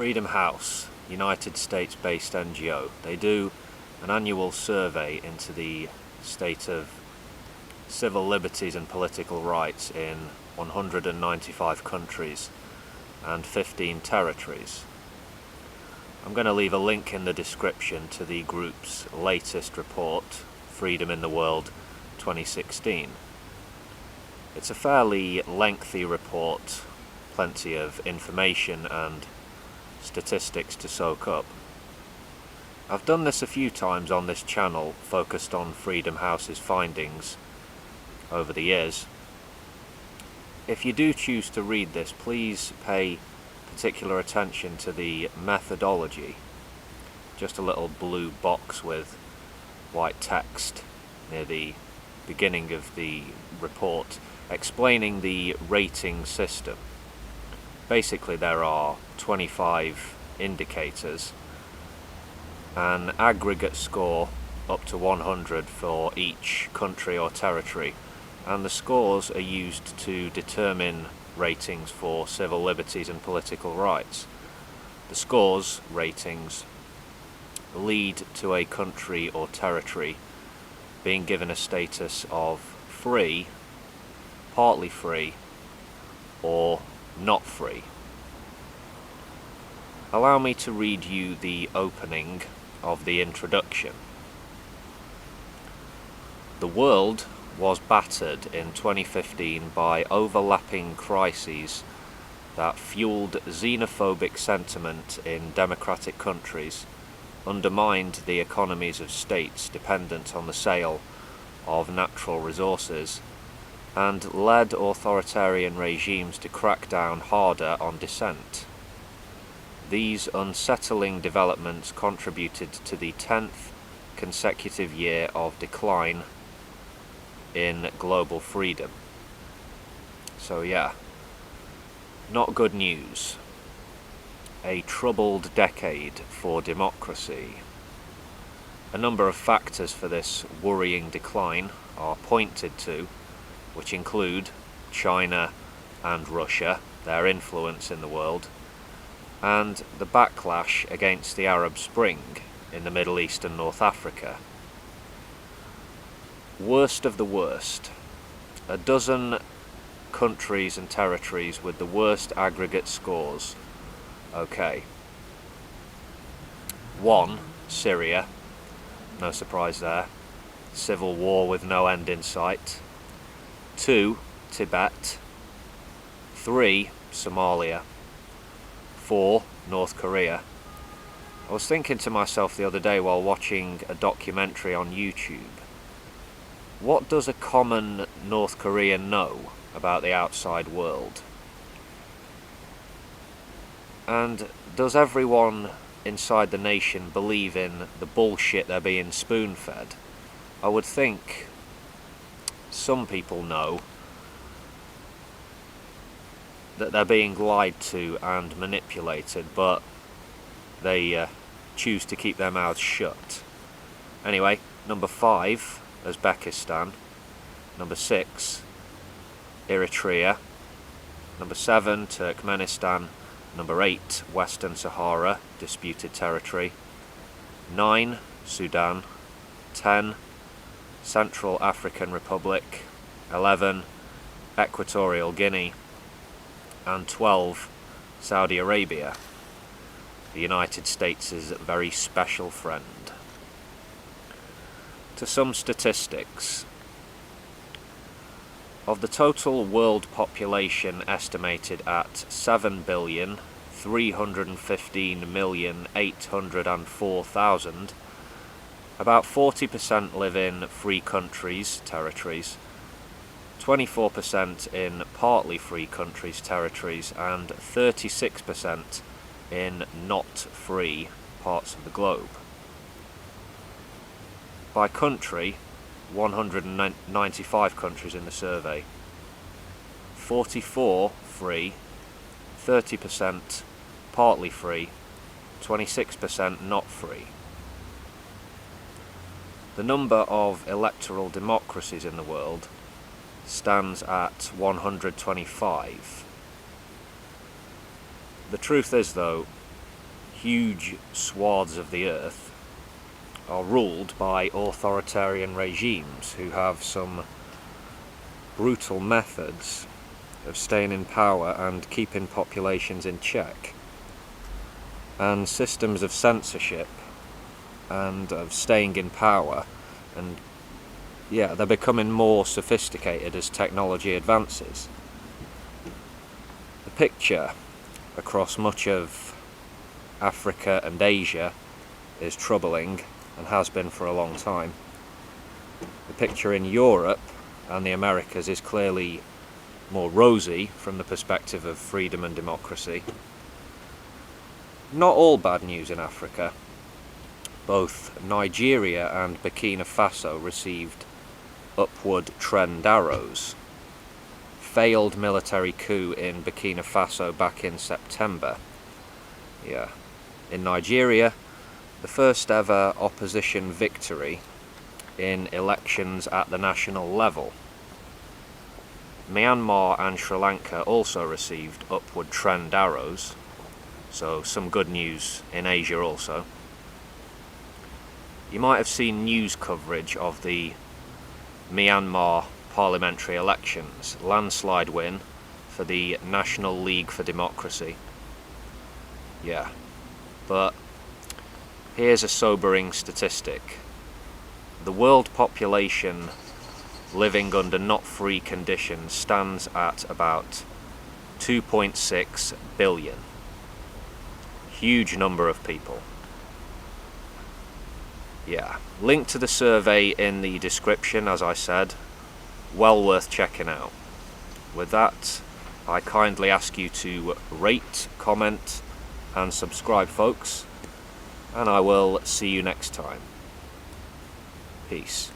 Freedom House, United States-based NGO. They do an annual survey into the state of civil liberties and political rights in 195 countries and 15 territories. I'm going to leave a link in the description to the group's latest report, Freedom in the World 2016. It's a fairly lengthy report, plenty of information and statistics to soak up. I've done this a few times on this channel, focused on Freedom House's findings over the years. If you do choose to read this, please pay particular attention to the methodology. Just a little blue box with white text near the beginning of the report explaining the rating system. Basically, there are 25 indicators, an aggregate score up to 100 for each country or territory, and the scores are used to determine ratings for civil liberties and political rights. The scores, ratings, lead to a country or territory being given a status of free, partly free, or not free. Allow me to read you the opening of the introduction. The world was battered in 2015 by overlapping crises that fueled xenophobic sentiment in democratic countries, undermined the economies of states dependent on the sale of natural resources, and led authoritarian regimes to crack down harder on dissent. These unsettling developments contributed to the 10th consecutive year of decline in global freedom. So yeah, not good news. A troubled decade for democracy. A number of factors for this worrying decline are pointed to, which include China and Russia, their influence in the world, and the backlash against the Arab Spring in the Middle East and North Africa. Worst of the worst. A dozen countries and territories with the worst aggregate scores. Okay. 1. Syria. No surprise there. Civil war with no end in sight. 2. Tibet. 3. Somalia. 4. North Korea. I was thinking to myself the other day while watching a documentary on YouTube, what does a common North Korean know about the outside world? And does everyone inside the nation believe in the bullshit they're being spoon-fed? I would think some people know that they're being lied to and manipulated, but they choose to keep their mouths shut. Anyway, number 5, Uzbekistan. Number 6, Eritrea. Number 7, Turkmenistan. Number 8, Western Sahara, disputed territory. 9, Sudan. 10, Central African Republic. 11, Equatorial Guinea. And 12, Saudi Arabia, the United States' very special friend. To some statistics. Of the total world population estimated at 7,315,804,000, about 40% live in free countries, territories, 24% in partly free countries, territories, and 36% in not free parts of the globe. By country, 195 countries in the survey, 44 free, 30% partly free, 26% not free. The number of electoral democracies in the world stands at 125. The truth is, though, huge swaths of the earth are ruled by authoritarian regimes who have some brutal methods of staying in power and keeping populations in check, and systems of censorship and of staying in power. And yeah, they're becoming more sophisticated as technology advances. The picture across much of Africa and Asia is troubling, and has been for a long time. The picture in Europe and the Americas is clearly more rosy from the perspective of freedom and democracy. Not all bad news in Africa. Both Nigeria and Burkina Faso received upward trend arrows. Failed military coup in Burkina Faso back in September. Yeah. In Nigeria, the first ever opposition victory in elections at the national level. Myanmar and Sri Lanka also received upward trend arrows, so some good news in Asia also. You might have seen news coverage of the Myanmar parliamentary elections, landslide win for the National League for Democracy. Yeah, but here's a sobering statistic. The world population living under not free conditions stands at about 2.6 billion. Huge number of people. Yeah, link to the survey in the description, as I said. Well worth checking out. With that, I kindly ask you to rate, comment and subscribe, folks, and I will see you next time. Peace.